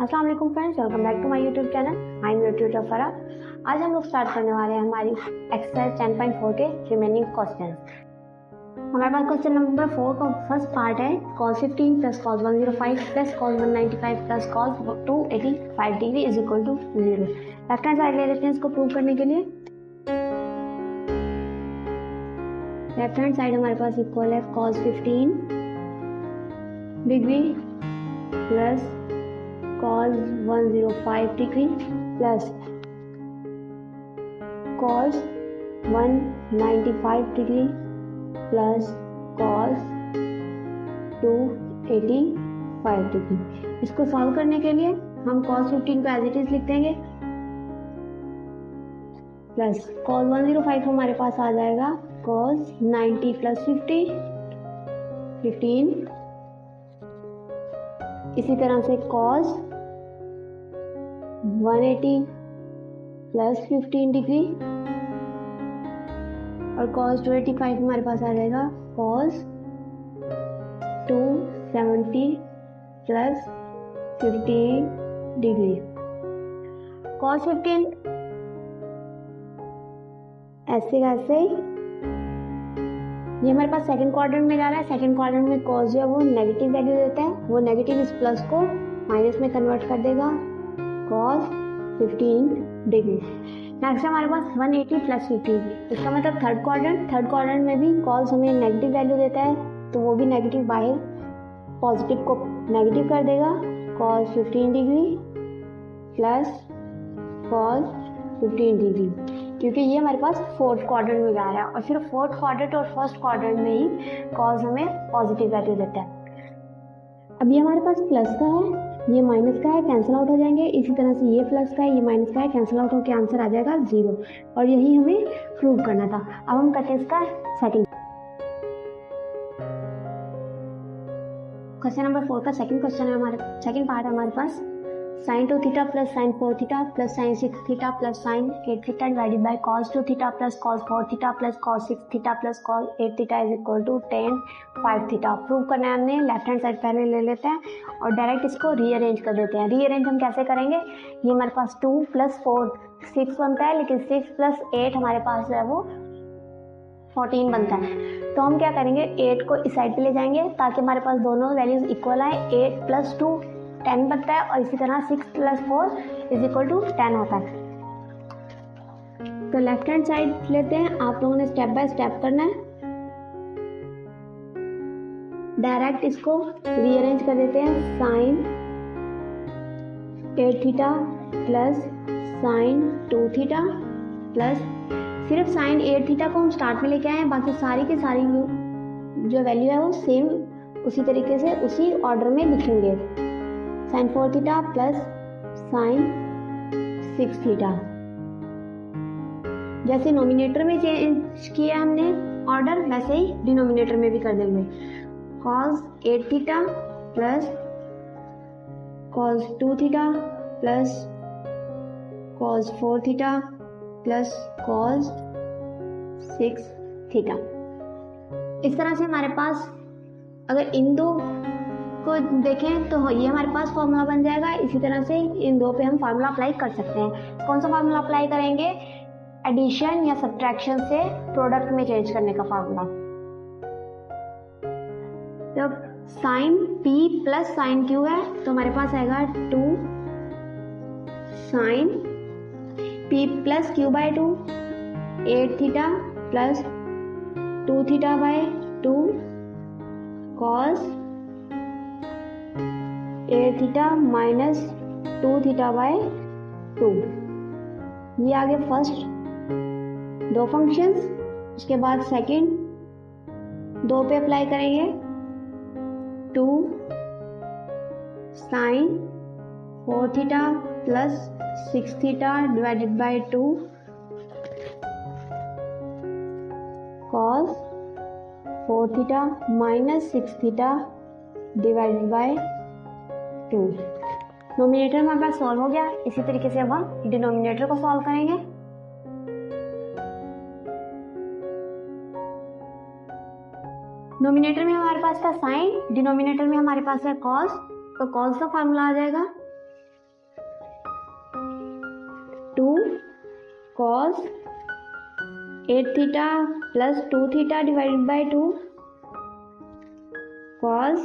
अस्सलाम वालेकुम friends, welcome back to my YouTube channel. I am your tutor Farah. आज हम लोग स्टार्ट करने वाले हैं हमारी एक्सरसाइज 10.4 के रिमेनिंग क्वेश्चंस। हमारे पास क्वेश्चन नंबर 4 का फर्स्ट पार्ट है cos 15 plus cos 105 plus cos 195 plus cos 285 degree is equal to 0। Left hand side ले लेते हैं इसको प्रूव करने के लिए। लेफ्ट हैंड साइड हमारे पास इक्वल है cos 15 degree plus cos 105 degree plus cos 195 degree plus cos 285 degree. इसको सॉल्व करने के लिए हम cos 15 को एज इट इज लिख देंगे प्लस cos 105 हमारे पास आ जाएगा cos 90 प्लस 15 इसी तरह से cos 180 प्लस 15 डिग्री और cos 285 हमारे पास आ जाएगा cos 270 प्लस 15 डिग्री। cos 15 ऐसे कैसे ये हमारे पास सेकंड क्वाड्रेंट में जा रहा है। सेकंड क्वाड्रेंट में cos जो है वो नेगेटिव वैल्यू देता है, वो नेगेटिव इस प्लस को माइनस में कन्वर्ट कर देगा cos 15 डिग्री। नेक्स्ट हमारे पास 180 प्लस 15, इसका मतलब थर्ड क्वाड्रेंट में भी cos हमें नेगेटिव वैल्यू देता है तो वो भी नेगेटिव बाहर पॉजिटिव को नेगेटिव कर देगा cos 15 degree plus cos 15 degree, क्योंकि ये हमारे पास फोर्थ क्वाड्रेंट में जा रहा है और सिर्फ फोर्थ क्वाड्रेंट और फर्स्ट क्वाड्रेंट में ही cos हमें पॉजिटिव वैल्यू देता है। अब ये हमारे पास प्लस का है, ये माइनस का है, कैंसिल आउट हो जाएंगे। इसी तरह से ये प्लस का है, ये माइनस का है, कैंसिल आउट होकर आंसर आ जाएगा 0 और यही हमें प्रूव करना था। अब हम करते हैं इसका सेकंड क्वेश्चन नंबर 4 का सेकंड क्वेश्चन है हमारे सेकंड पार्ट है हमारे पास sin 2 theta plus sin 4 theta plus sin 6 theta plus sin 8 theta divided by cos 2 theta plus cos 4 theta plus cos 6 theta plus cos 8 theta is equal to tan 5 theta. Prove करना है हमने। Left hand side पहले ले लेते हैं और direct इसको rearrange कर देते हैं। रीअरेंज हम कैसे करेंगे, ये हमारे पास 2 प्लस 4 6 बनता है, लेकिन 6 प्लस 8 हमारे पास जो है वो 14 बनता है। तो हम क्या करेंगे, 8 को इस साइड पे ले जाएंगे ताकि हमारे पास दोनों वैल्यूज इक्वल आए। 8 प्लस 2 10 बनता है और इसी तरह 6 प्लस 4 इज इक्वल टू 10 होता है। तो लेफ्ट हैंड साइड लेते हैं, आप लोगों ने स्टेप बाय स्टेप करना है। डायरेक्ट इसको रीअरेंज कर देते हैं। sin 8 theta plus sin 2 theta plus सिर्फ sin 8 थीटा को हम स्टार्ट में लेके आए हैं, बाकी सारी की सारी जो वैल्यू है वो सेम उसी तरीके से उसी ऑर्डर में लिखेंगे। sin 4 theta plus sin 6 theta, जैसे नोमिनेटर में चेंज किया हमने ऑर्डर वैसे ही डिनोमिनेटर में भी कर देंगे। cos 8 theta plus cos 2 theta plus cos 4 theta plus cos 6 theta. इस तरह से हमारे पास अगर इन दो को देखें तो ये हमारे पास फॉर्मूला बन जाएगा। इसी तरह से इन दो पे हम फार्मूला अप्लाई कर सकते हैं। कौन सा फार्मूला अप्लाई करेंगे, एडिशन या सब्ट्रैक्शन से प्रोडक्ट में चेंज करने का फार्मूला। जब sine p plus sine q है तो हमारे पास आएगा 2 sine p plus q by 2 8 theta plus 2 theta by 2 cos 8 theta minus 2 theta by 2। ये आगे फर्स्ट दो फंक्शंस, उसके बाद सेकंड दो पे अप्लाई करेंगे। 2 sine 4 theta plus 6 theta divided by 2 cos 4 theta minus 6 theta divided by 2। Nominator हमारे पास सॉल्व हो गया। इसी तरीके से अब हम डिनोमिनेटर को सॉल्व करेंगे। नोमिनेटर में हमारे पास था साइन, डिनोमिनेटर में हमारे पास है कॉस, तो कॉस का फार्मूला आ जाएगा 2 cos 8 theta plus 2 theta divided by 2 cos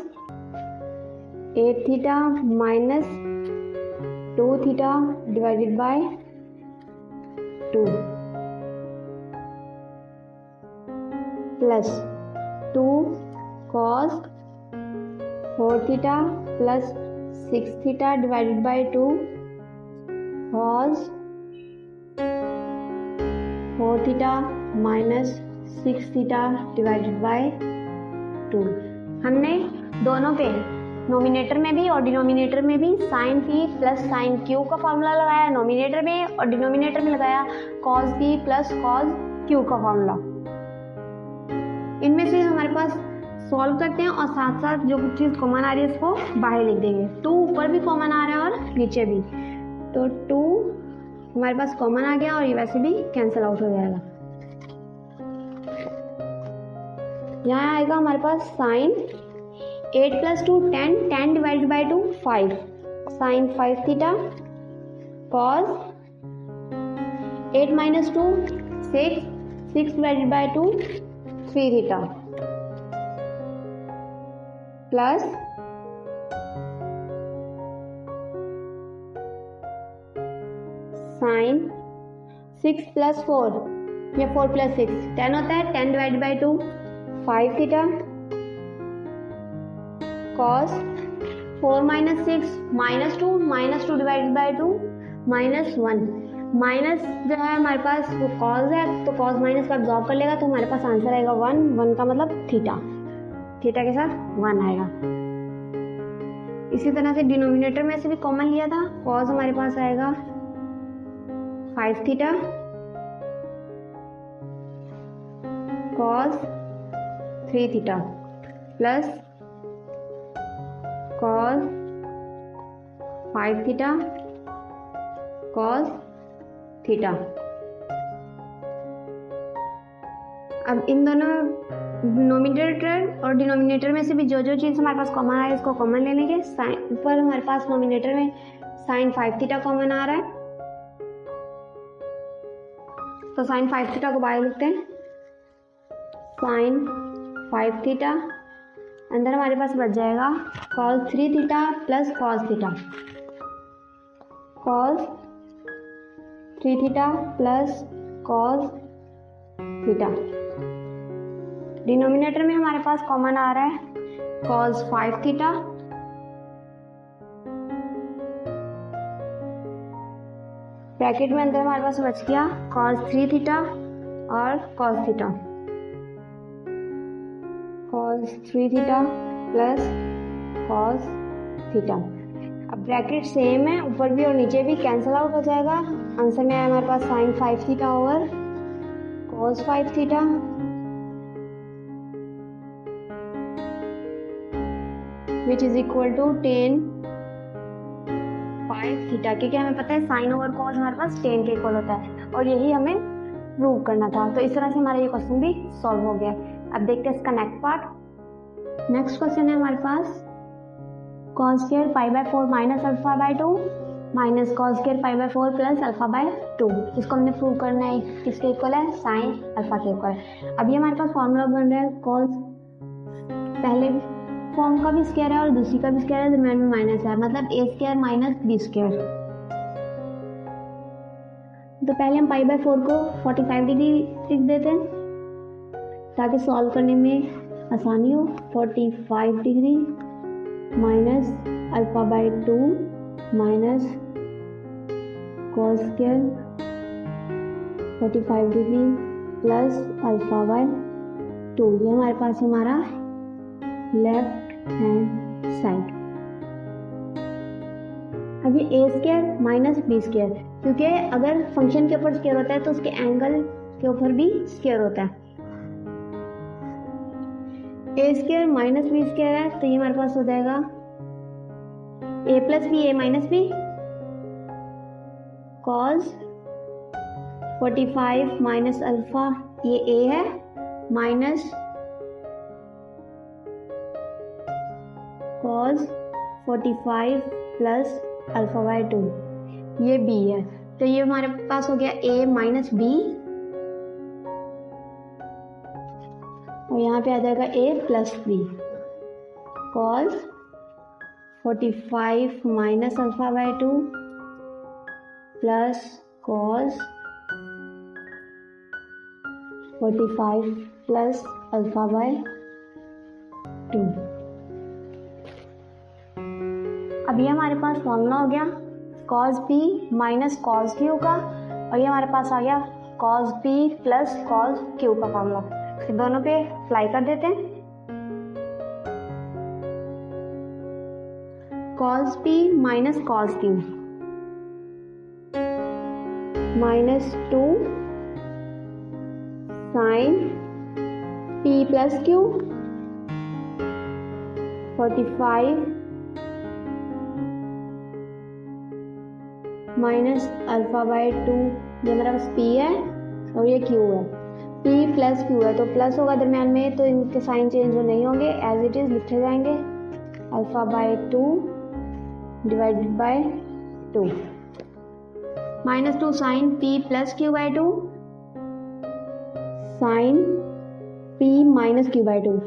8 theta minus 2 theta divided by 2 plus 2 cos 4 theta plus 6 theta divided by 2 cos 4 theta minus 6 theta divided by 2। हमने दोनों पे नोमिनेटर में भी और डिनोमिनेटर में भी sine P plus sine Q का formula लगाया, नोमिनेटर में और डिनोमिनेटर में लगाया cos P plus cos Q का फॉर्मूला। इनमें से हमारे पास सॉल्व करते हैं और साथ साथ जो कुछ चीज़ कॉमन आ रही है इसको बाहर लिख देंगे। 2 ऊपर भी कॉमन आ रहा है और नीचे भी, तो 2 हमारे पास कॉमन आ गया और ये वैसे भी कैंसिल आउट हो जाएगा। यहाँ आएगा हमारे पास sine 8 plus 2 10, 10 divided by 2 5, sine 5 theta cos 8 minus 2 6, 6 divided by 2 3 theta plus sine 6 plus 4, ये 4 प्लस 6 10 होता है, 10 divided by 2 5 theta cos 4 minus 6 minus 2 divided by 2 minus 1, minus जो है हमारे पास वो कॉस है तो कॉस माइनस का अब्जॉर्ब कर लेगा तो हमारे पास आंसर आएगा 1, 1 का मतलब थीटा, थीटा के साथ 1 आएगा। इसी तरह से डिनोमिनेटर में से भी कॉमन लिया था, कॉस हमारे पास आएगा 5 theta cos 3 theta plus cos 5 theta cos theta. अब इन दोनों नोमिनेटर और डिनोमिनेटर में से भी जो जो चीज़ हमारे पास कॉमन आ रहा है इसको कॉमन ले लेंगे। साइन पर हमारे पास नोमिनेटर में साइन 5 थीटा कॉमन आ रहा है तो साइन 5 थीटा को बाहर लिखते हैं, साइन 5 थीटा अंदर हमारे पास बच जाएगा cos 3 theta plus cos theta, cos 3 theta plus cos theta. Denominator में हमारे पास कॉमन आ रहा है cos 5 थीटा ब्रैकेट में अंदर हमारे पास बच गया cos 3 थीटा और cos theta, cos 3 theta plus cos theta. अब ब्रैकेट सेम है, ऊपर भी और नीचे भी कैंसिल आउट हो जाएगा। आंसर में आया हमारे पास sin 5 theta over cos 5 theta which is equal to tan 5 theta, क्योंकि हमें पता है साइन ओवर कॉस हमारे पास tan के इक्वल होता है और यही हमें प्रूव करना था। तो इस तरह से हमारा ये क्वेश्चन भी सॉल्व हो गया। अब देखते हैं इसका नेक्स्ट पार्ट। नेक्स्ट क्वेश्चन है हमारे पास cos square 5/4 minus alpha by 2 minus cos square 5/4 plus alpha by 2। इसको हमने प्रूव करना है किसके इक्वल है, साइन अल्फा के इक्वल है। अभी हमारे पास फॉर्मूला बन रहा है cos पहले फॉर्म का भी स्क्वायर है और दूसरी का भी स्क्वायर है, दरम्यान में माइनस है, मतलब a square minus b square. तो पहले हम π/4 को 45 डिग्री लिख देते हैं ताकि सॉल्व करने में आसानी हो। 45 degree minus alpha by 2 minus cos square 45 degree plus alpha by 2। ये हमारे पास हमारा लेफ्ट हैंड साइड। अभी a square minus b square, क्योंकि अगर फंक्शन के ऊपर स्क्वायर होता है तो उसके एंगल के ऊपर भी स्क्वायर होता है। a square minus b square है तो ये हमारे पास हो जाएगा a plus B A minus B cos 45 minus alpha, ये a है, minus cos 45 plus alpha by 2, ये b है। तो ये हमारे पास हो गया a माइनस बी, और यहाँ पे आ जाएगा a plus B. Cos 45 minus alpha by 2 plus cos 45 plus alpha by 2। अब ये हमारे पास फॉर्मूला हो गया cos B minus cos Q का, और ये हमारे पास आ गया cos B plus cos Q का फॉर्मूला। फिर दोनों पे अप्लाई कर देते हैं। Cos B minus cos Q minus 2 sine P plus Q 45 minus alpha by 2। ये मेरा पास p है और ये q है, p प्लस q है तो प्लस होगा दरम्यान में, तो इनके साइन चेंज नहीं होंगे, एज इट इज लिखे जाएंगे alpha by 2 divided by 2 minus 2 sine p plus q by 2 sine p minus q by 2।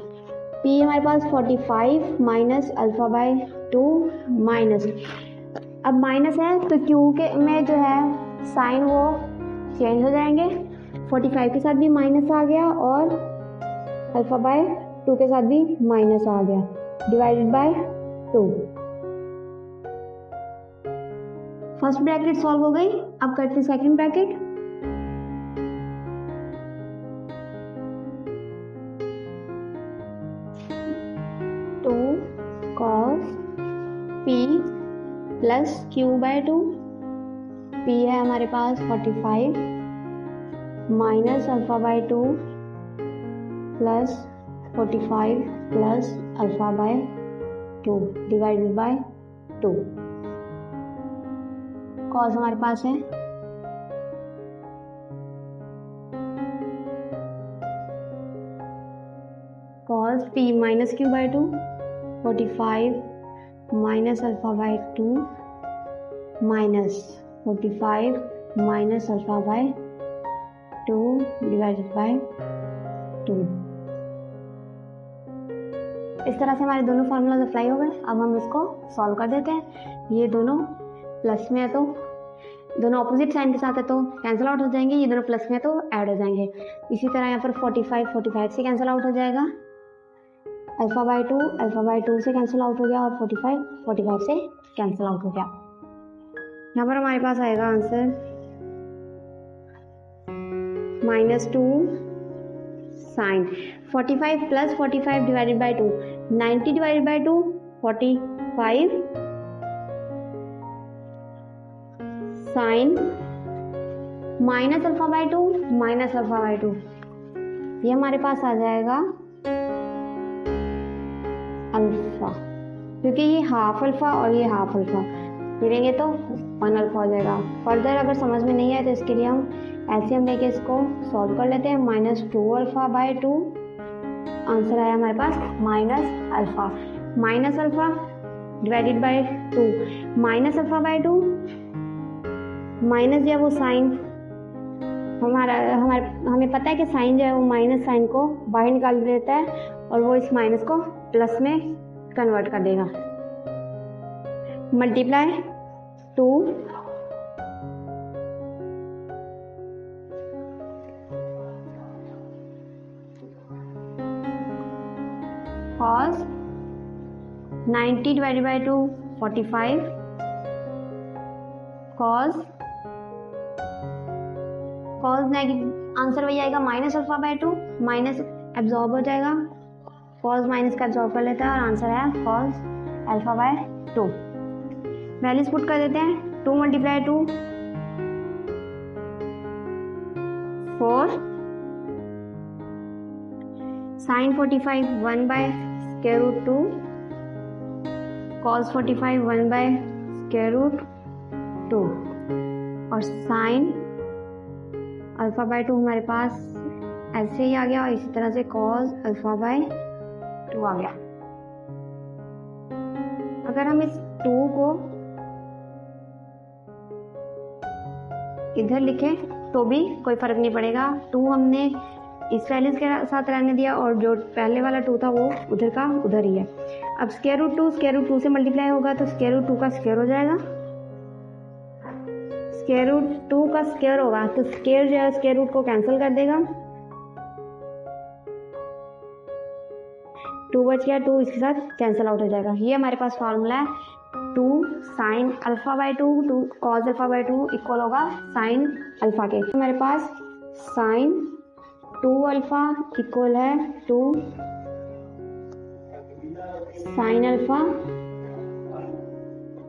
p हमारे पास 45 माइनस अल्फा बाय 2 माइनस, अब माइनस है तो q के में जो है साइन वो चेंज हो जाएंगे। 45 के साथ भी माइनस आ गया और अल्फा बाय 2 के साथ भी माइनस आ गया, divided by 2। First bracket solve हो गई। अब करते हैं second bracket. Two cos P plus Q by 2, P है हमारे पास 45 minus alpha by 2 plus 45 plus alpha by 2 divided by 2। Cos हमारे पास है cos P minus Q by 2 45 minus alpha by 2 minus 45 minus alpha by 2 divided by 2। इस तरह से हमारे दोनों फार्मूलाज अप्लाई हो गए। अब हम इसको सॉल्व कर देते हैं। ये दोनों प्लस में है तो दोनों ऑपोजिट साइन के साथ है तो कैंसिल आउट हो जाएंगे, ये दोनों प्लस में है तो ऐड हो जाएंगे। इसी तरह यहाँ पर 45 से कैंसिल आउट हो जाएगा, अल्फा बाय 2 से कैंसिल आउट हो गया और 45 से कैंसिल आउट हो गया। यहाँ पर हमारे पास आएगा answer -2 sine 45 plus 45 divided by 2 90 divided by 2 45 sine minus alpha by 2 ये हमारे पास आ जाएगा अल्फा, क्योंकि ये हाफ अल्फा और ये हाफ अल्फा मिलेंगे तो 1 अल्फा हो जाएगा। फर्दर अगर समझ में नहीं आए तो इसके लिए हम एलसीएम लेके इसको सॉल्व कर लेते हैं। -2 अल्फा बाय 2 आंसर आया हमारे पास minus alpha divided by 2 minus alpha by 2 minus जो है वो साइन हमें पता है कि साइन जो है वो माइनस साइन को बाहर निकाल देता है और वो इस माइनस को प्लस में कन्वर्ट कर देगा। Multiply 2 cos 90 divided by 2 45 cos negative answer वही आएगा minus alpha by 2 minus absorb हो जाएगा, cos माइनस का एब्जॉर्ब कर लेता है और आंसर है cos alpha by 2। Values put कर देते हैं। 2 multiply 2 4 sine 45 1 by square root 2 cos 45 1 by square root 2 और साइन अल्फा बाय 2 हमारे पास ऐसे ही आ गया और इसी तरह से cos अल्फा बाय 2 आ गया। अगर हम इस 2 को इधर लिखें तो भी कोई फ़र्क नहीं पड़ेगा। 2 हमने इस वैल्यूज़ के साथ रहने दिया और जो पहले वाला 2 था वो उधर का उधर ही है। अब स्क्वायर रूट 2 से मल्टीप्लाई होगा तो स्क्वायर रूट 2 का स्क्वायर हो जाएगा। स्क्वायर रूट 2 का स्क्वायर होगा तो स्क्वायर जो है स्क्वायर रूट को कैंसिल कर देगा। 2 बच गया, 2 इसके साथ कैंसिल आउट हो जाएगा। ये हमारे पास फार्मूला है 2 sine alpha by 2 cos alpha by 2 equal होगा साइन अल्फा के। हमारे पास साइन 2 अल्फा इक्वल है 2 साइन अल्फा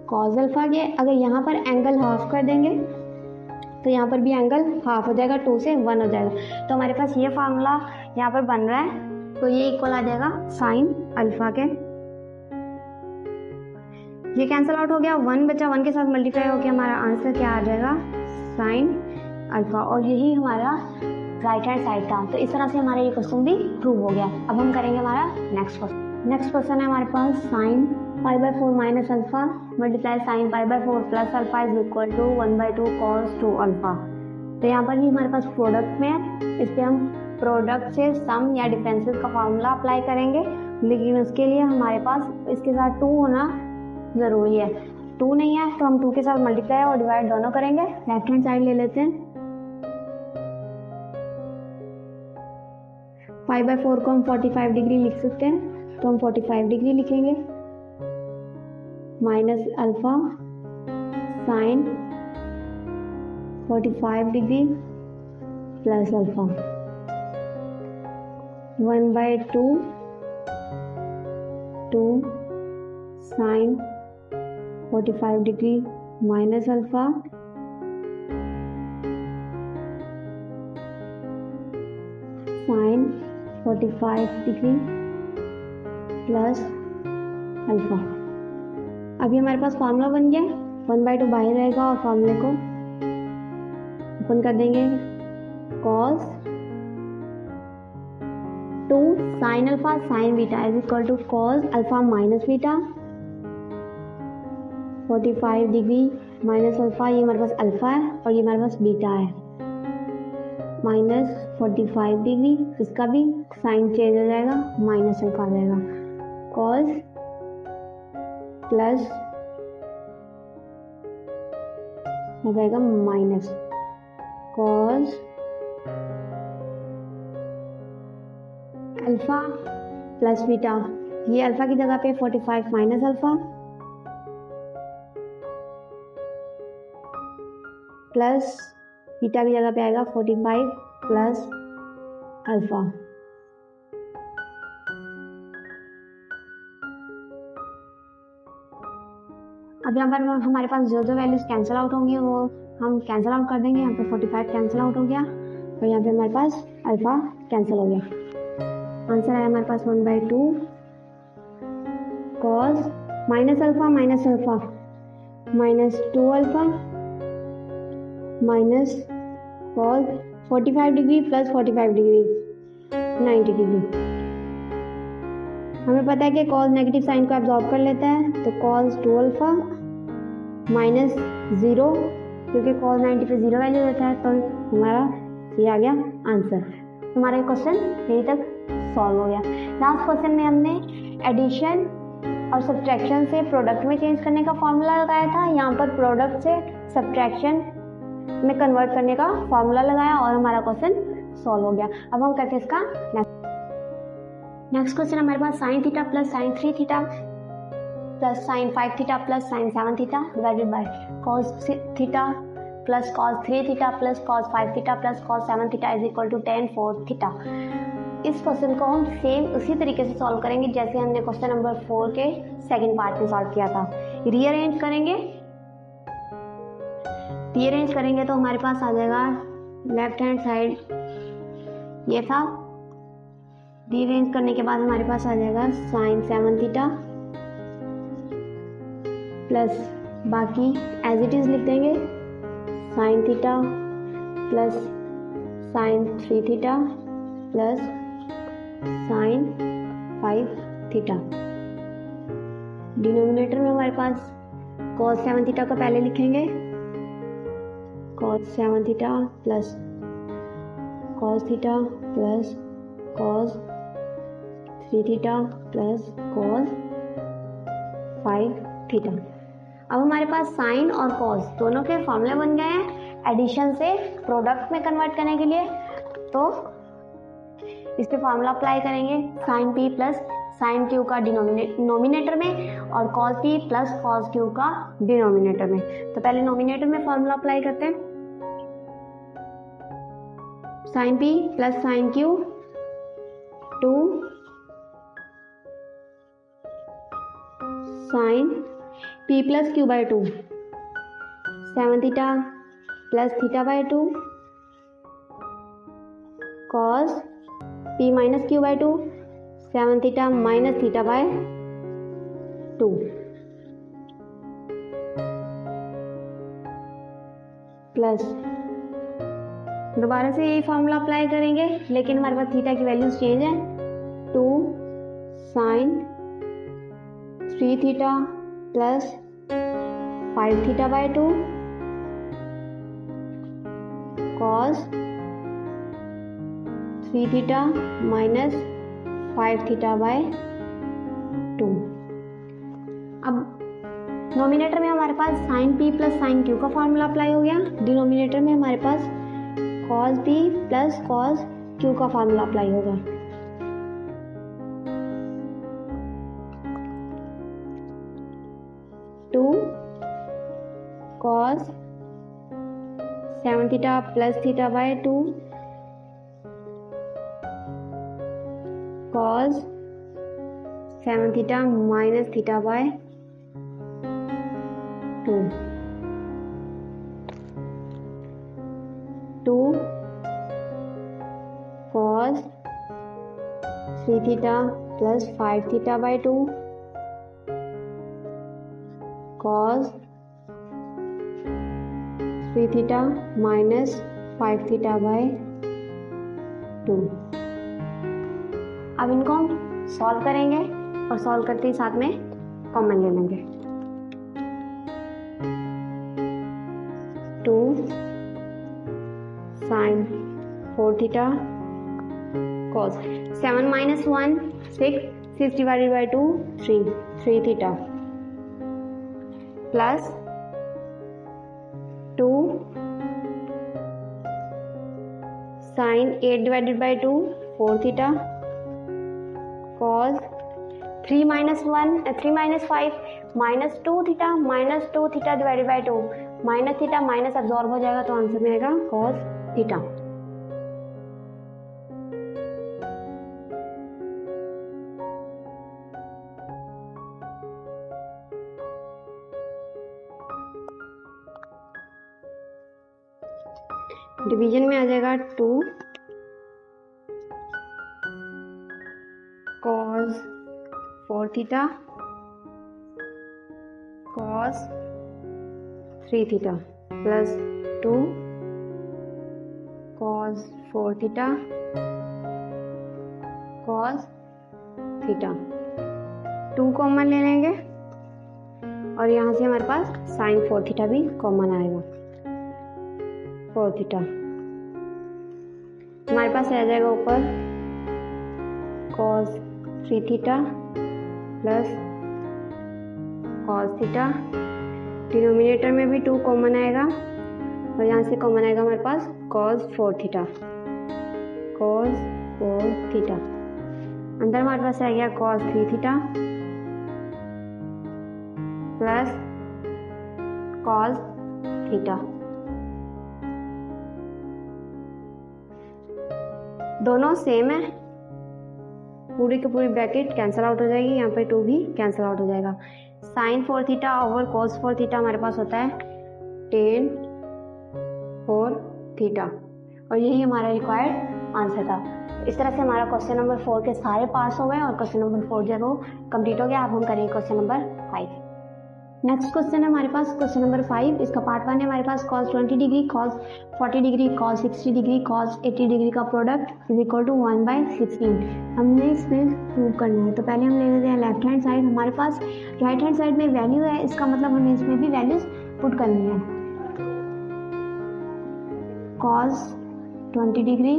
कॉस अल्फा के। अगर यहाँ पर एंगल हाफ कर देंगे तो यहाँ पर भी एंगल हाफ हो जाएगा, 2 से 1 हो जाएगा। तो हमारे पास ये फार्मूला यहाँ पर बन रहा है, तो ये इक्वल आ जाएगा साइन अल्फा के। ये कैंसिल आउट हो गया, 1 बचा, 1 के साथ मल्टीप्लाई हो गया, हमारा आंसर क्या आ जाएगा साइन अल्फा। और यही हमारा राइट हैंड साइड था। तो इस तरह से हमारा ये क्वेश्चन भी प्रूव हो गया। अब हम करेंगे हमारा नेक्स्ट क्वेश्चन है हमारे पास sine pi by 4 minus alpha multiply sine pi by 4 plus alpha is equal to 1/2 cos 2 alpha. तो यहाँ पर भी हमारे पास प्रोडक्ट में है, इस पर हम प्रोडक्ट से सम या डिफरेंसेस का फार्मूला अप्लाई करेंगे, लेकिन उसके लिए हमारे पास इसके साथ 2 होना ज़रूरी है। 2 नहीं है तो हम 2 के साथ मल्टीप्लाई और डिवाइड दोनों करेंगे। लेफ्ट हैंड साइड ले लेते हैं। पाई बाई 4 को हम 45 डिग्री लिख सकते हैं, तो हम 45 डिग्री लिखेंगे minus alpha sine 45 degree plus alpha 1/2 2 sine 45 degree minus alpha sine 45 degree plus alpha. अभी हमारे पास फार्मूला बन गया, 1/2 बाहर रहेगा और फार्मूले को ओपन कर देंगे। Cos 2 sine alpha sine beta is equal to cos alpha minus beta 45 degree minus alpha, ये हमारे पास अल्फा है और ये हमारे पास बीटा है, माइनस 45 डिग्री, इसका भी साइन चेंज हो जाएगा, माइनस अल्फा आ जाएगा, कॉस प्लस हो जाएगा minus cos alpha plus beta. ये अल्फा की जगह पे 45 माइनस अल्फा प्लस बीटा की जगह पे आएगा 45 प्लस अल्फा। अब यहाँ पर हमारे पास जो वैल्यूज कैंसिल आउट होंगी वो हम कैंसिल आउट कर देंगे। यहाँ पे 45 कैंसिल आउट हो गया और यहाँ पे हमारे पास अल्फा कैंसिल हो गया। आंसर आया हमारे पास 1/2 cos minus alpha minus 2 alpha minus cos 45 degree plus 45 degree 90 degree. हमें पता है कि कॉस नेगेटिव साइन को एब्जॉर्ब कर लेता है, तो कॉस 2 अल्फा माइनस 0, क्योंकि कॉस 90 पे 0 वैल्यू देता है, तो हमारा ये आ गया आंसर। हमारा क्वेश्चन यहीं तक सॉल्व हो गया। लास्ट क्वेश्चन में हमने एडिशन और सब्ट्रैक्शन से प्रोडक्ट में चेंज करने का फॉर्मूला लगाया था, यहाँ पर प्रोडक्ट से सब्ट्रैक्शन में कन्वर्ट करने का फॉर्मूला लगाया और हमारा क्वेश्चन सॉल्व हो गया। अब हम करते हैं इसका नेक्स्ट क्वेश्चन। हमारे पास sine theta plus sine 3 theta plus sine 5 theta plus sine 7 theta divided by cos theta plus cos 3 theta plus cos 5 theta plus cos 7 theta is equal to tan 4 theta. इस question को हम same उसी तरीके से solve करेंगे जैसे हमने question number 4 के सेकंड पार्ट में सॉल्व किया था। रीअरेंज करेंगे तो हमारे पास आ जाएगा लेफ्ट हैंड साइड ये था। रीअरेंज करने के बाद हमारे पास आ जाएगा साइन 7 थीटा प्लस बाकी एज इट इज लिख देंगे sign theta plus sine 3 theta plus sine 5 theta. Denominator में हमारे पास cos 7 थीटा को पहले लिखेंगे cos 7 theta plus cos theta plus cos 3 theta plus cos 5 theta. अब हमारे पास साइन और कॉस दोनों के फॉर्मूले बन गए हैं एडिशन से प्रोडक्ट में कन्वर्ट करने के लिए। तो इस पे फॉर्मूला अप्लाई करेंगे, sine P plus sine Q का नोमिनेटर में और cos P plus cos Q का डिनोमिनेटर में। तो पहले नोमिनेटर में फॉर्मूला अप्लाई करते हैं, sine P plus sine Q 2 sine p plus Q by 2 7 theta plus theta by 2 cos p minus Q by 2 7 theta minus theta by 2 plus दोबारा से यही फॉर्मूला अप्लाई करेंगे, लेकिन हमारे पास थीटा की वैल्यूज चेंज है। 2 sine 3 theta plus 5 theta by 2 cos 3 theta minus 5 theta by 2। अब नोमिनेटर में हमारे पास sine P plus sine Q का फॉर्मूला अप्लाई हो गया, डिनोमिनेटर में हमारे पास cos P plus cos Q का फॉर्मूला अप्लाई होगा। Cos 7 theta plus theta by 2 cos 7 theta minus theta by 2 2 cos 3 theta plus 5 theta by 2 cos 3 theta minus 5 theta by 2। अब इनको हम सॉल्व करेंगे और सॉल्व करते ही साथ में कॉमन ले लेंगे। 2 sine 4 theta cos 7 minus 1 6 divided by 2 3 theta plus 2 sine 8 divided by 2 4 theta cos 3 minus 5 minus 2 theta divided by 2 minus theta minus absorb हो जाएगा, तो आंसर में आएगा कॉस थीटा। डिवीजन में आ जाएगा 2 cos 4 theta cos 3 theta plus 2 cos 4 theta cos theta. 2 common ले लेंगे और यहाँ से हमारे पास साइन 4 थीटा भी कॉमन आएगा। 4 थीटा हमारे पास आ जाएगा ऊपर cos 3 theta plus cos theta. Denominator में भी 2 कॉमन आएगा और यहाँ से कॉमन आएगा हमारे पास cos 4 थीटा अंदर हमारे पास आ गया cos 3 theta plus cos theta. दोनों सेम है, पूरी की पूरी ब्रैकेट कैंसिल आउट हो जाएगी, यहाँ पे 2 भी कैंसिल आउट हो जाएगा। Sine 4 theta over cos 4 theta हमारे पास होता है tan 4 थीटा और यही हमारा रिक्वायर्ड आंसर था। इस तरह से हमारा क्वेश्चन नंबर 4 के सारे पार्ट्स हो गए और क्वेश्चन नंबर 4 जो है वो कंप्लीट हो गया। अब हम करेंगे क्वेश्चन नंबर 5। नेक्स्ट क्वेश्चन है हमारे पास क्वेश्चन नंबर 5। इसका पार्ट 1 है हमारे पास cos 20 degree cos 40 degree cos 60 degree cos 80 degree का प्रोडक्ट इज इक्वल टू 1/16। हमने इसमें प्रूव करना है। तो पहले हम ले लेते हैं लेफ्ट हैंड साइड। हमारे पास राइट हैंड साइड में वैल्यू है, इसका मतलब हमें इसमें भी वैल्यूज पुट करनी है। Cos 20 degree,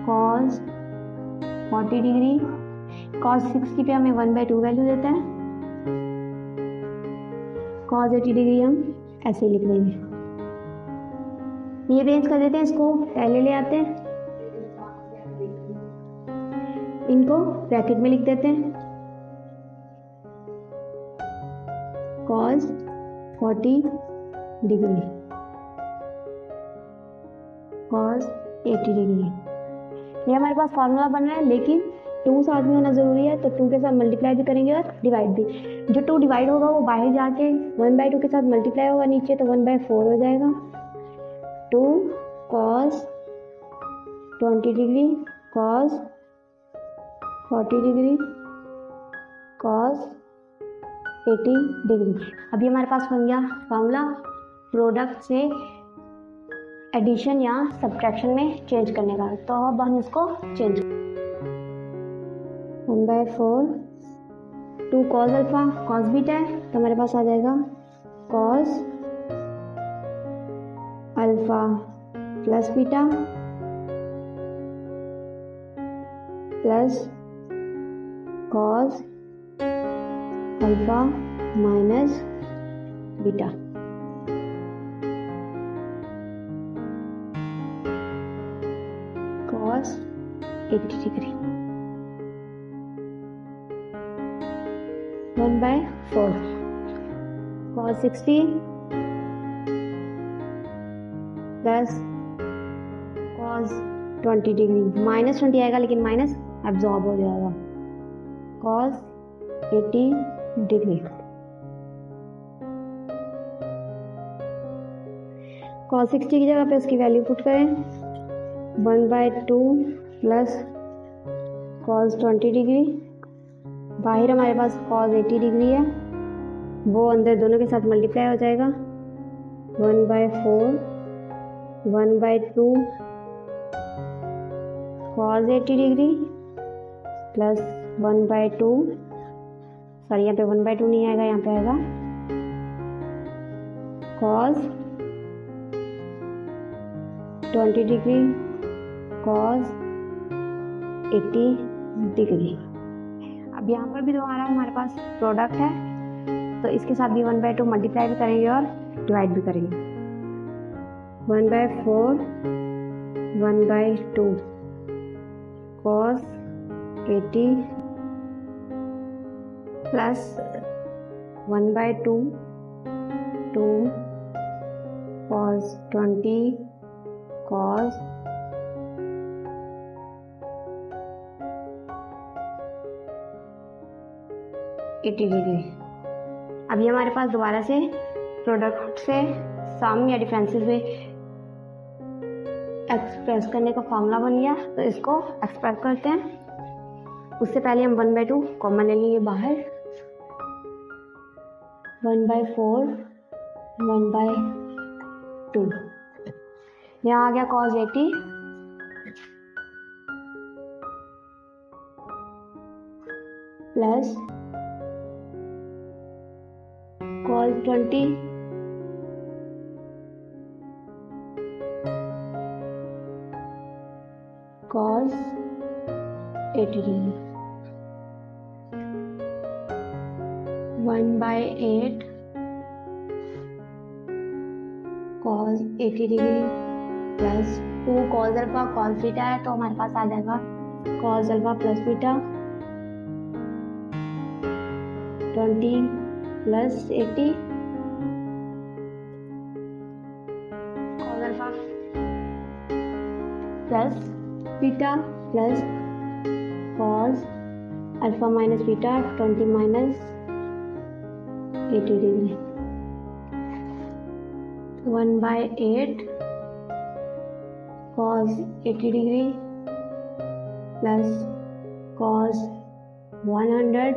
cos 40 degree, cos 60 पे हमें 1/2 वैल्यू देता है, कॉस 80 डिग्री हम ऐसे लिख देंगे। ये रेंज कर देते हैं, इसको पहले ले आते हैं, इनको ब्रैकेट में लिख देते हैं, कॉस 40 डिग्री, कॉस 80 डिग्री। ये हमारे पास फॉर्मूला बन रहा है, लेकिन 2 साथ में होना ज़रूरी है, तो 2 के साथ मल्टीप्लाई भी करेंगे और डिवाइड भी। जो 2 डिवाइड होगा वो बाहर जाके 1/2 के साथ मल्टीप्लाई होगा नीचे, तो 1/4 हो जाएगा। 2 cos 20 degree, cos 40 degree, cos 80 degree. अभी हमारे पास बन गया फॉर्मूला प्रोडक्ट से एडिशन या सब्ट्रैक्शन में चेंज करने का। तो अब हम इसको change 1/4 2 cos alpha, cos beta है, तो हमारे पास आ जाएगा cos alpha plus beta plus cos alpha minus beta. Cos 80 degree 1/4 cos 60 plus cos 20 degree, -20 आएगा लेकिन माइनस एब्जॉर्ब हो जाएगा, कॉस 80 डिग्री। कॉस 60 की जगह पे उसकी वैल्यू पुट करें, 1/2 प्लस कॉस 20 डिग्री, बाहर हमारे पास कॉस 80 डिग्री है, वो अंदर दोनों के साथ मल्टीप्लाई हो जाएगा, 1/4 1/2 कॉस 80 डिग्री प्लस 1/2, सॉरी यहाँ पे 1/2 नहीं आएगा, यहाँ पे आएगा कॉस 20 डिग्री कॉस 80 डिग्री। अब यहाँ पर भी दोबारा हमारे पास प्रोडक्ट है, तो इसके साथ भी 1/2 मल्टीप्लाई भी करेंगे और डिवाइड भी करेंगे, 1/4 1/2 cos 80 plus 1/2 2 cos 20 cos 80 degree. अभी हमारे पास दोबारा से प्रोडक्ट से सम या डिफरेंसेस में एक्सप्रेस करने का फॉर्मूला बन गया, तो इसको एक्सप्रेस करते हैं। उससे पहले हम 1/2 कॉमन ले लेंगे बाहर, 1/4 1/2, यहाँ आ गया cos 80 plus cos 20 cos 80 degree, 1/8 cos 80 degree plus 2 cos alpha, cos beta है, तो हमारे पास आ जाएगा cos alpha plus beta 20 plus 80 cos alpha plus beta plus cos alpha minus beta 20 minus 80 degree, 1/8 cos 80 degree plus cos 100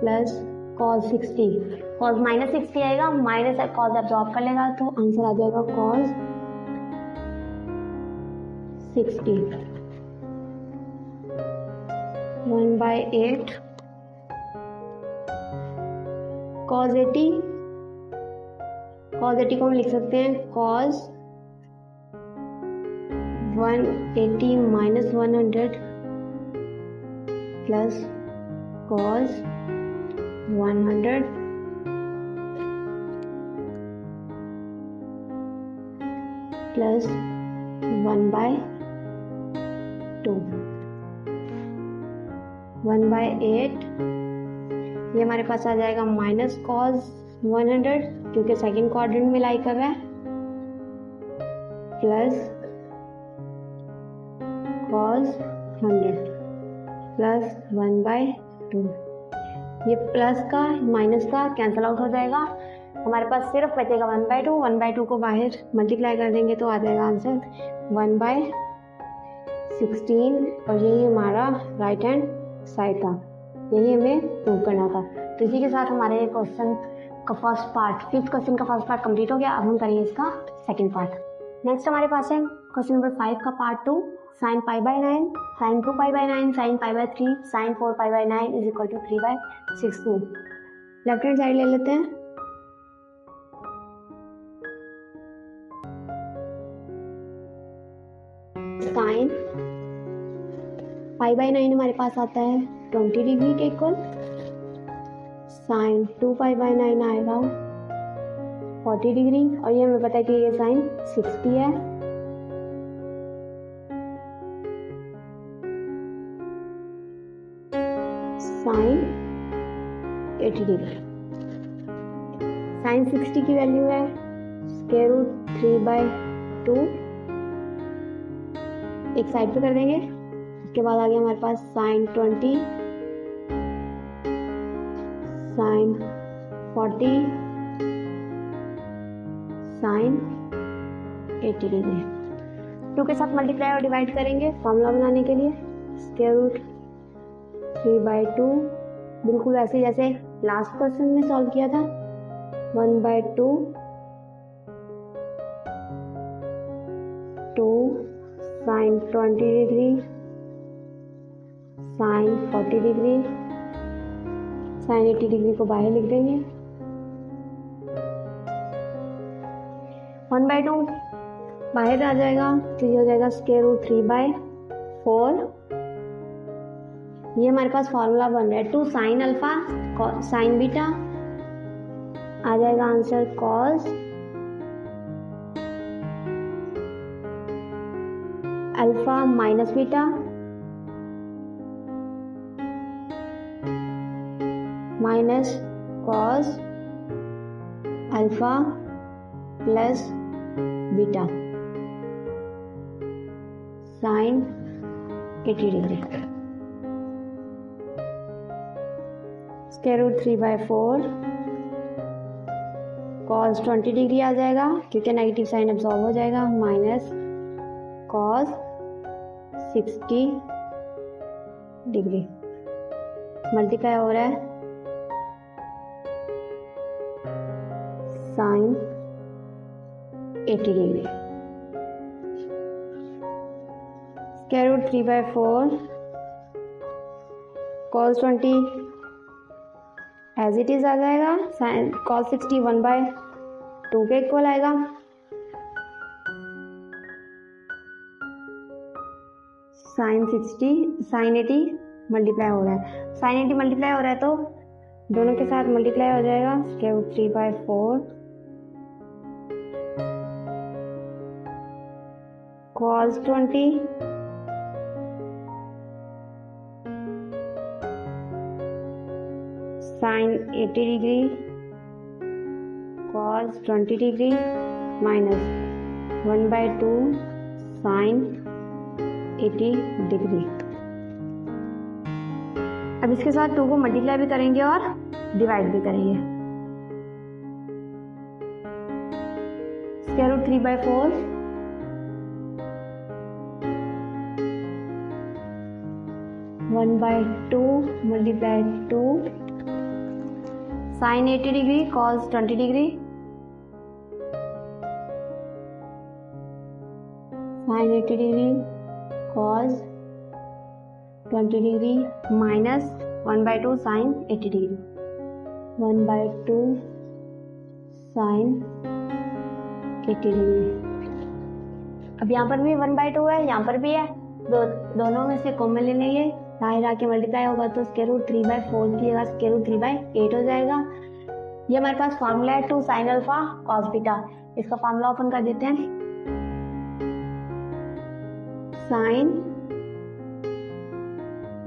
plus cos 60, cos -60 आएगा, minus cos absorb कर लेगा, तो आंसर आ जाएगा cos 60, 1/8 cos 80 cos 80 को हम लिख सकते हैं cos 180 minus 100 plus cos 100 plus 1/2 1/8। ये हमारे पास आ जाएगा माइनस cos 100 क्योंकि सेकंड क्वाड्रेंट में लाई कर रहा है, प्लस cos 100 प्लस 1/2। ये प्लस का माइनस का कैंसिल आउट हो जाएगा, हमारे पास सिर्फ बचेगा 1/2। 1/2 को बाहर मल्टीप्लाई कर देंगे तो आ जाएगा आंसर 1/16 और यही हमारा राइट हैंड साइड था, यही हमें प्रूव करना था। तो इसी के साथ हमारे क्वेश्चन का फर्स्ट पार्ट, फिफ्थ क्वेश्चन का फर्स्ट पार्ट कंप्लीट हो गया। अब हम करेंगे इसका सेकंड पार्ट। नेक्स्ट हमारे पास है क्वेश्चन नंबर 5 का part 2, sin π/9, sin 2π/9, sin π/3, sin 4π/9 is equal to 3/16। Left hand side ले लेते हैं। साइन π/9 हमारे पास आता है 20 डिग्री के इक्वल, साइन 2π/9 आएगा 40 डिग्री और ये हमें पता है कि ये साइन 60 है। साइन 80 डिग्री, साइन 60 की वैल्यू है स्क्वायर रूट 3/2, एक साइड पे कर देंगे। उसके बाद आ गया हमारे पास साइन 20, साइन 40, साइन 80 डिग्री। 2 के साथ मल्टीप्लाई और डिवाइड करेंगे फॉर्मूला बनाने के लिए, स्क्वायर रूट 3/2 बिल्कुल ऐसे जैसे लास्ट क्वेश्चन में सॉल्व किया था, 1/2 2 sine 20 degree, sine 40 degree, sine 80 degree को बाहर लिख देंगे। 1/2 बाहर आ जाएगा तो ये हो जाएगा स्क्वायर रूट 3/4। ये हमारे पास फॉर्मूला बन रहा है 2 साइन अल्फा साइन बीटा, आ जाएगा answer cos alpha minus beta minus cos alpha plus beta sine 80 degree. Square root 3/4 cos 20 degree आ जाएगा क्योंकि नेगेटिव साइन एब्जॉर्ब हो जाएगा, माइनस कॉस 60 डिग्री मल्टीप्लाई हो रहा है sine 80 degree. Square root 3/4 cos 20 as it is आ जाएगा, साइन कॉस 60 1/2 के इक्वल आएगा। साइन 80 मल्टीप्लाई हो रहा है, साइन 80 मल्टीप्लाई हो रहा है तो दोनों के साथ मल्टीप्लाई हो जाएगा, square root 3/4 cos 20 sine 80 degree cos 20 degree minus 1/2 sine 80 degree. अब इसके साथ 2 को मल्टीप्लाई भी करेंगे और डिवाइड भी करेंगे। Square root 3/4 1/2 multiply 2 sine 80 degree cos 20 degree sine 80 degree cos 20 degree minus 1/2 sine 80 degree 1/2 sine 80 degree. अब यहाँ पर भी 1/2 है, यहाँ पर भी है, दोनों में से कॉमन ले लेंगे, बाहर आके मल्टीप्लाई होगा तो √3/4 की जगह √3/8 हो जाएगा। ये हमारे पास फार्मूला है 2 sin अल्फा cos बीटा। इसका फार्मूला ओपन कर देते हैं। sin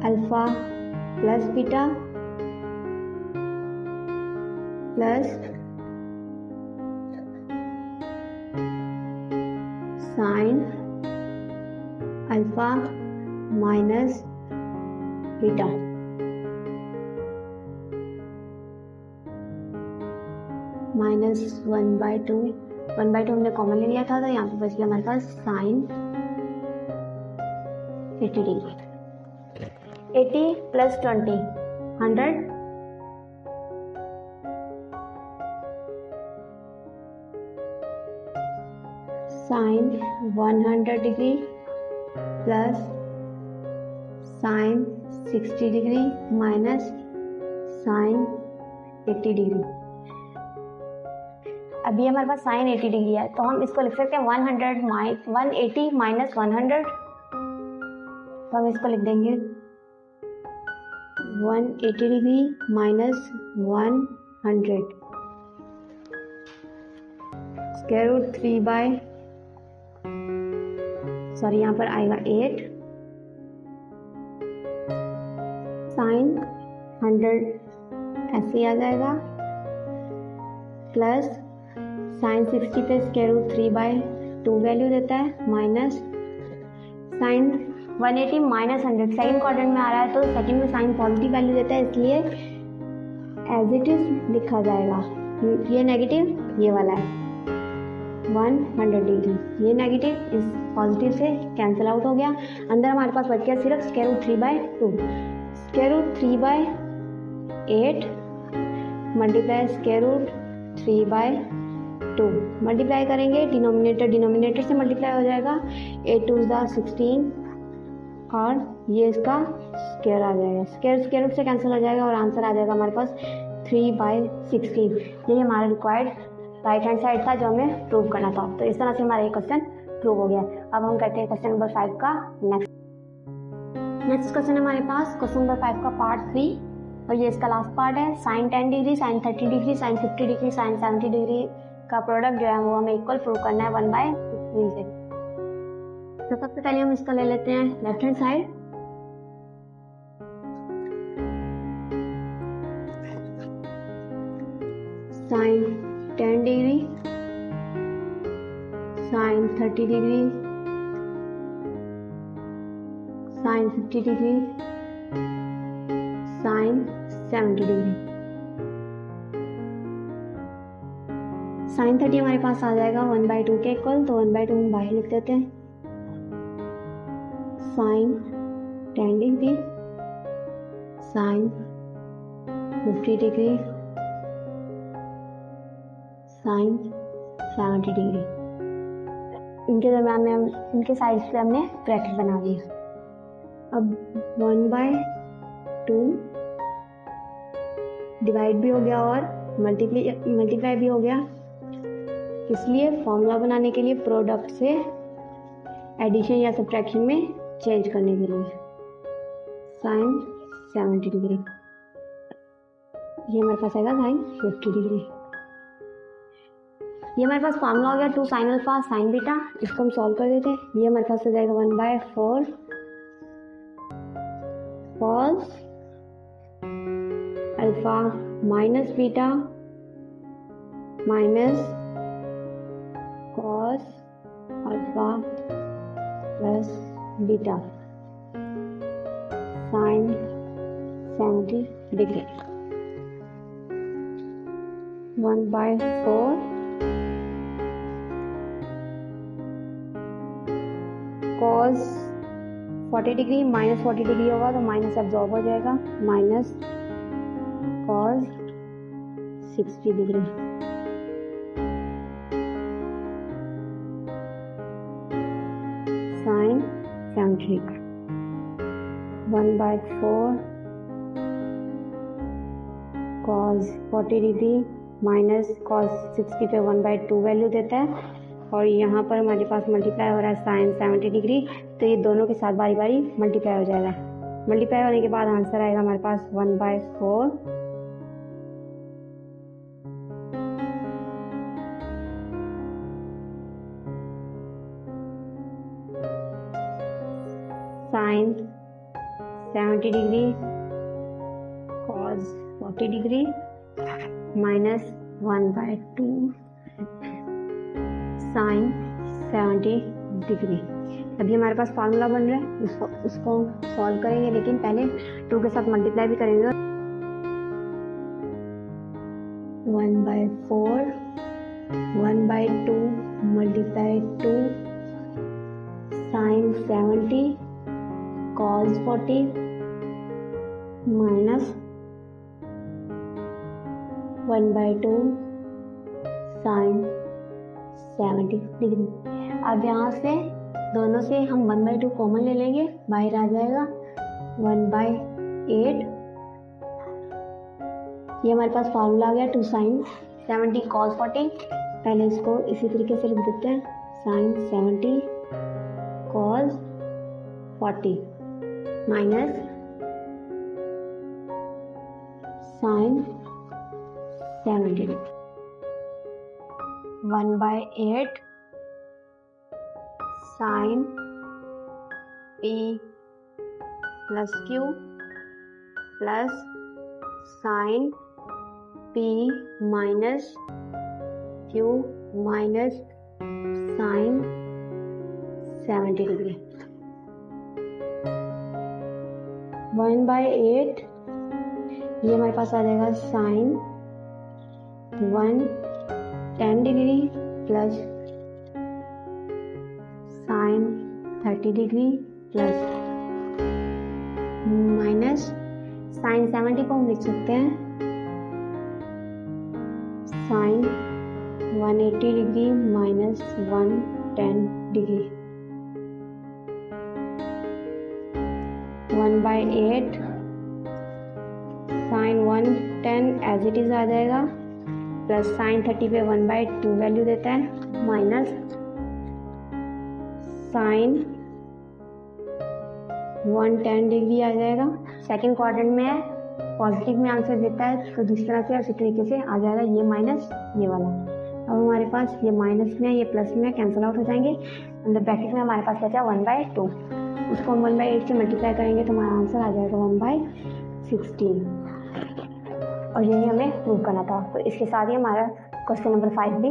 alpha plus beta plus sin alpha minus beta -1/2 हमने कॉमन ले लिया था, तो यहाँ पे बच गया हमारे पास sin 80 degree. 80 + 20 100 sin 100 degree plus sin 60 degree minus sin 80 degree. अभी हमारे पास sin 80 डिग्री है, तो हम इसको लिख सकते हैं 180 माइनस 100, तो हम इसको लिख देंगे 180 डिग्री माइनस 100 √3 यहाँ पर आएगा 8 sin 100 ऐसे आ जाएगा प्लस sin 60 पे √3/2 वैल्यू देता है minus sin 180 minus 100 second quadrant में आ रहा है, तो सेकंड में साइन पॉजिटिव वैल्यू देता है, इसलिए एज इट इज लिखा जाएगा। ये नेगेटिव ये वाला है 100 डिग्री, ये नेगेटिव इस पॉजिटिव से कैंसिल आउट हो गया। अंदर हमारे पास बच गया सिर्फ √3/2 √3/8 मल्टीप्लाई √3/2 मल्टीप्लाई करेंगे, डिनोमिनेटर से मल्टीप्लाई हो जाएगा, 8 2 16 और ये इसका स्क्वायर आ जाएगा, स्क्वायर रूट से कैंसिल हो जाएगा और आंसर आ जाएगा हमारे पास 3/16। ये हमारा रिक्वायर्ड राइट हैंड साइड था जो हमें प्रूव करना था। तो इस तरह से हमारा ये क्वेश्चन प्रूव हो गया। अब हम करते हैं क्वेश्चन नंबर 5 का नेक्स्ट क्वेश्चन हमारे पास क्वेश्चन नंबर 5 का पार्ट 3, और ये इसका लास्ट पार्ट है। sin 10 degree, sin 30 degree, sin 50 degree, sin 70 degree का प्रोडक्ट जो है वो हमें इक्वल प्रूव करना है 1/3 से। तो सबसे पहले हम इसका ले लेते हैं left hand side. sin 10 degree, sin 30 degree, sin 50 degree, sin 70 degree. sin 30 हमारे पास आ जाएगा 1/2 के इक्वल, तो 1/2 हम बाहर लिख देते हैं। sin 10 degree, sin 50 degree, sin 70 degree. इनके दरम्यान में इनके साइड पे हमने ब्रैकेट बना दिया। अब 1/2 डिवाइड भी हो गया और मल्टीप्लाई भी हो गया, इसलिए फॉर्मूला बनाने के लिए प्रोडक्ट से एडिशन या सब्ट्रैक्शन में चेंज करने के लिए sin 70 डिग्री, ये हमारे पास आएगा sin 50 डिग्री। ये हमारे पास फार्मूला हो गया 2 sin अल्फा sin बीटा। इसको हम सॉल्व कर देते हैं। ये हमारे पास हो जाएगा 1/4 cos alpha minus beta minus cos alpha plus beta sin 70 degree. 1/4 cos 40 degree minus 40 degree होगा तो माइनस एब्जॉर्ब हो जाएगा, minus cos 60 degree. sin 70 1/4 cos 40 degree minus cos 60 पे 1/2 वैल्यू देता है, और यहाँ पर हमारे पास मल्टीप्लाई हो रहा है साइन 70 डिग्री, तो ये दोनों के साथ बारी बारी मल्टीप्लाई हो जाएगा। मल्टीप्लाई होने के बाद आंसर आएगा हमारे पास 1/4 sine 70 degree cos 40 degree minus 1/2 sine 70 degree. अभी हमारे पास फार्मूला बन रहा है, उसको सॉल्व करेंगे, लेकिन पहले 2 के साथ मल्टीप्लाई भी करेंगे। 1/4 1/2 multiply 2 sine 70 cos 40 minus 1/2 sine 70 degree. अब यहाँ से दोनों से हम 1/2 कॉमन ले लेंगे, बाहर आ जाएगा 1/8। ये हमारे पास फार्मूला आ गया 2 साइन 70 कॉस 40। पहले इसको इसी तरीके से लिख देते हैं, sine 70 cos 40 minus sine 70 1/8 sine P plus Q plus sine P minus Q minus sine 70 degree. 1/8 ये हमारे पास आ जाएगा sine 110 degree plus sine 30 degree plus minus sine 70 को हम लिख सकते हैं sine 180 degree minus 110 degree. 1/8 sine 110 as it is आ जाएगा, प्लस साइन 30 पे 1/2 वैल्यू देता है, माइनस साइन 110 डिग्री आ जाएगा। सेकंड क्वाड्रेंट में है, पॉजिटिव में आंसर देता है तो जिस तरह से उसी तरीके से आ जाएगा, ये माइनस ये वाला। अब हमारे पास ये माइनस में ये प्लस में कैंसिल आउट हो जाएंगे। अंदर ब्रैकेट में हमारे पास बचा 1/2, उसको हम 1/8 से मल्टीप्लाई करेंगे तो हमारा आंसर आ जाएगा 1/16। और यही हमें प्रूव करना था। तो इसके साथ ही हमारा क्वेश्चन नंबर 5 भी